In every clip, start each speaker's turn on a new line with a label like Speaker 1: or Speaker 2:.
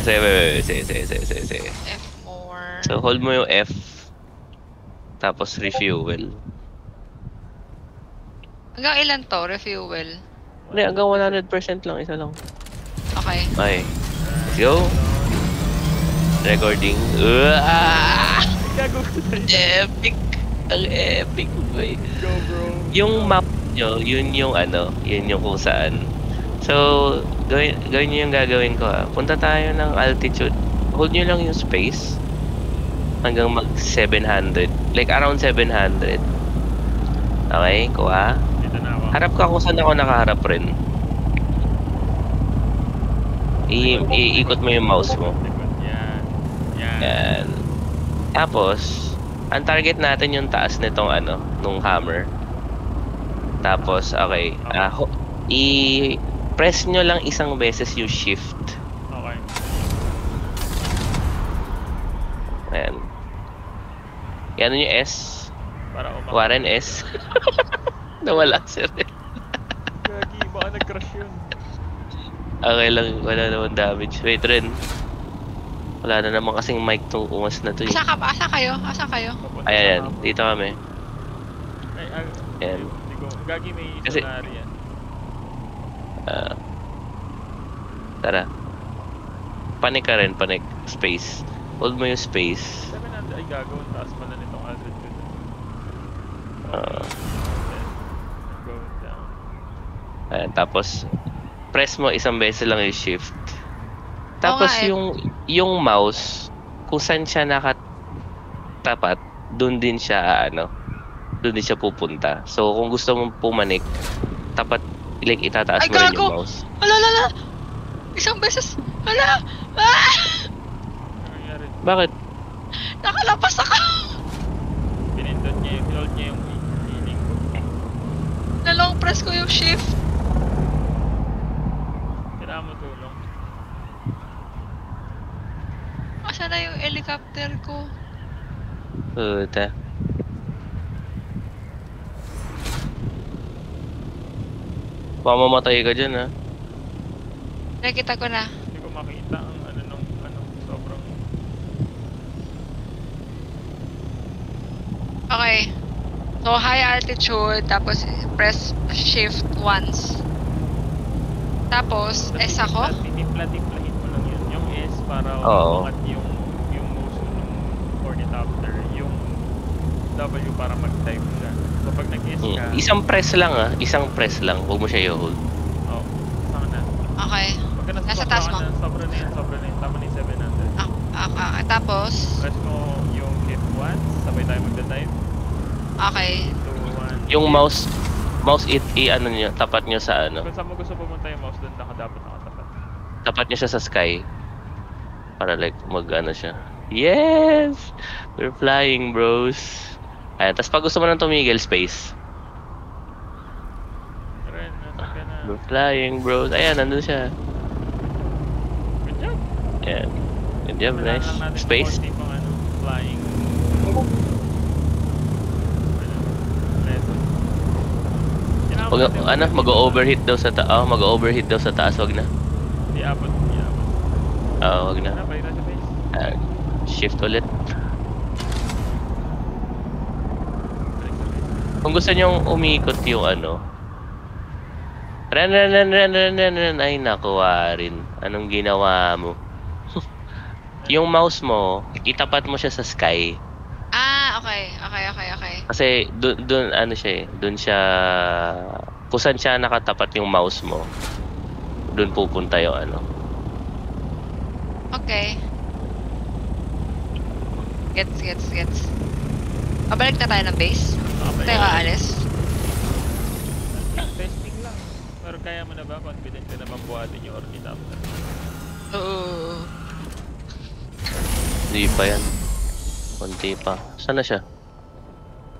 Speaker 1: Sige.
Speaker 2: F more.
Speaker 1: So, hold mo yung F. Tapos, refuel.
Speaker 2: Hanggang ilan to? Refuel?
Speaker 1: Hindi, hanggang 100% lang. Isa lang.
Speaker 2: Okay.
Speaker 1: Okay. Let's go. Recording. Epic! Ang epic, boy.
Speaker 3: Go, bro.
Speaker 1: Yung map nyo, yun yung kung saan. So, gawin nyo yung gagawin ko ha. Punta tayo ng altitude. Hold nyo lang yung space. Hanggang mag 700. Like around 700. Okay, kuha.
Speaker 3: Dito na ako.
Speaker 1: Harap ka kung saan ako nakaharap rin. Iikot mo yung mouse mo.
Speaker 3: Yan. Yan.
Speaker 1: Yan. Tapos, ang target natin yung taas nitong nung hammer. Tapos, okay. I-press nyo lang isang beses yung shift.
Speaker 3: Okay.
Speaker 1: Ayan. Yan yung S.
Speaker 3: Para
Speaker 1: Warren S. Nawala sir.
Speaker 3: Gagi, baka nag-crash yun.
Speaker 1: Okay lang, wala naman damage. Wait, Ren. Wala na naman kasing mic tong umas na to eh.
Speaker 2: Asa ka ba? Asa kayo? Asa kayo?
Speaker 3: Papunta
Speaker 1: Ayan,
Speaker 3: sa hapon.
Speaker 1: dito kami. Ayan.
Speaker 3: Hindi ko. Gagi, may
Speaker 1: Kasi-
Speaker 3: sonari yan.
Speaker 1: Tara. Panik ka rin, panik. Space. Hold mo yung space.
Speaker 3: 700 ay gagawin. Taas pala nitong altitude. Going down.
Speaker 1: Ayan, tapos press mo isang beses lang yung shift. Tapos
Speaker 2: nga eh.
Speaker 1: yung mouse, kung saan siya nakatapat, doon din siya doon din siya pupunta. So kung gusto mong pumanik, tapat like itataas
Speaker 2: Ay,
Speaker 1: mo rin
Speaker 2: gago!
Speaker 1: yung mouse.
Speaker 2: Ala! Isang beses! Ala! Ah!
Speaker 3: Ano nangyari?
Speaker 1: Bakit?
Speaker 2: Nakalapas ako!
Speaker 3: Pinindot niya yung hold niya yung healing ko.
Speaker 2: Nalong press ko yung shift.
Speaker 3: Kailangan mo tulong.
Speaker 2: Asa na yung helicopter ko?
Speaker 1: Puta. Mamamatay ka dyan ha.
Speaker 2: Nakita ko na.
Speaker 3: Hindi ko makita ang sobrang.
Speaker 2: Okay. So, high altitude, tapos press shift once. Tapos, S ako?
Speaker 3: Timpla-timplahin mo lang yun. Yung S para
Speaker 1: Oo.
Speaker 3: umangat yung motion ng ornithopter. Yung W para mag-type siya. So pag nag-S ka,
Speaker 1: Isang press lang isang press lang. Huwag mo siya i-hold.
Speaker 3: saan ka na?
Speaker 2: Okay.
Speaker 3: Pagka
Speaker 2: Nasa taas mo?
Speaker 3: sobra na yun. Tama na yung 700.
Speaker 2: Tapos,
Speaker 3: Press mo yung shift once, sabay tayo magda-type.
Speaker 2: okay.
Speaker 3: 2, 1.
Speaker 1: Yung mouse nyo, tapat nyo sa
Speaker 3: Kung saan mo gusto pumunta yung mouse, doon dapat nakatapat.
Speaker 1: tapat nyo siya sa sky. Para like siya. Yes! We're flying, bros. Ayan, tapos pag gusto mo nang tumigil, space.
Speaker 3: Ren, nasa ka na.
Speaker 1: We're flying, bros. Ayan, nandun siya.
Speaker 3: Good job.
Speaker 1: Ayan. Good job,
Speaker 3: Kailangan
Speaker 1: nice.
Speaker 3: lang natin
Speaker 1: Space.
Speaker 3: 40 pang flying. Kailangan
Speaker 1: Pag,
Speaker 3: natin
Speaker 1: mag-overheat daw sa mag-overheat daw sa taas, wag na.
Speaker 3: Di abot.
Speaker 1: Wag na.
Speaker 3: Balik na sa base.
Speaker 1: Shift ulit.
Speaker 3: Balik sa base.
Speaker 1: Kung gusto nyong umikot yung Ren. Ay, nakuha rin. Anong ginawa mo? Yung mouse mo, itapat mo siya sa sky.
Speaker 2: Okay.
Speaker 1: Kasi doon siya doon siya kung saan siya nakatapat yung mouse mo. Doon pupunta yung
Speaker 2: Okay. Gets. Pabalik na tayo ng base. Tayo aalis.
Speaker 3: Testing lang. Pero kaya mo na ba? Confident ka na bang buhatin yung ornithopter?
Speaker 2: Oo.
Speaker 1: Hindi pa yan. Konti pa. Saan na siya?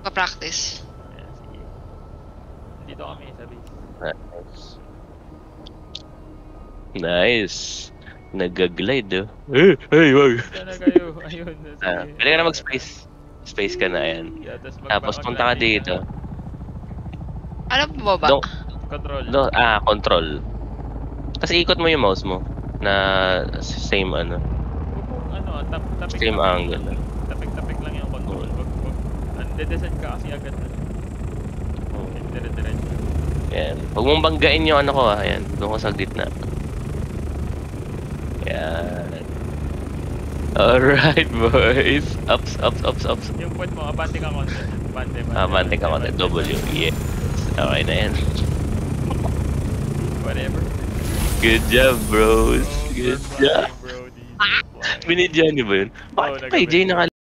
Speaker 2: Pa-practice.
Speaker 3: Ayan, sige. Dito kami sa base.
Speaker 1: Nice. Nag-glide Hey, wag.
Speaker 3: Saan na kayo? Ayun. Sige.
Speaker 1: Pwede ka na mag-space. Space ka na, ayan.
Speaker 3: Yeah,
Speaker 1: Tapos punta ka dito.
Speaker 2: Ano bumaba?
Speaker 1: Dong,
Speaker 3: Control.
Speaker 1: control. Kasi ikot mo yung mouse mo. Na same ano.
Speaker 3: Huwag mong ano, tapik-tapik
Speaker 1: Same
Speaker 3: lang.
Speaker 1: angle.
Speaker 3: Tapik-tapik lang yung control. Wag. Descend ka kasi agad na. Dire-diretso.
Speaker 1: Yan. Huwag mong banggain yung ano ko Ayan. Doon ko sa gitna. Yan. Alright boys. Ups.
Speaker 3: Yung point mo, abante ka konti.
Speaker 1: Abante ka konti. W. Yes. Okay na yan.
Speaker 3: Whatever.
Speaker 1: Good job bros. Good job.
Speaker 3: Bro,
Speaker 1: Binidyan niyo ba yun? Bakit kay Jay naka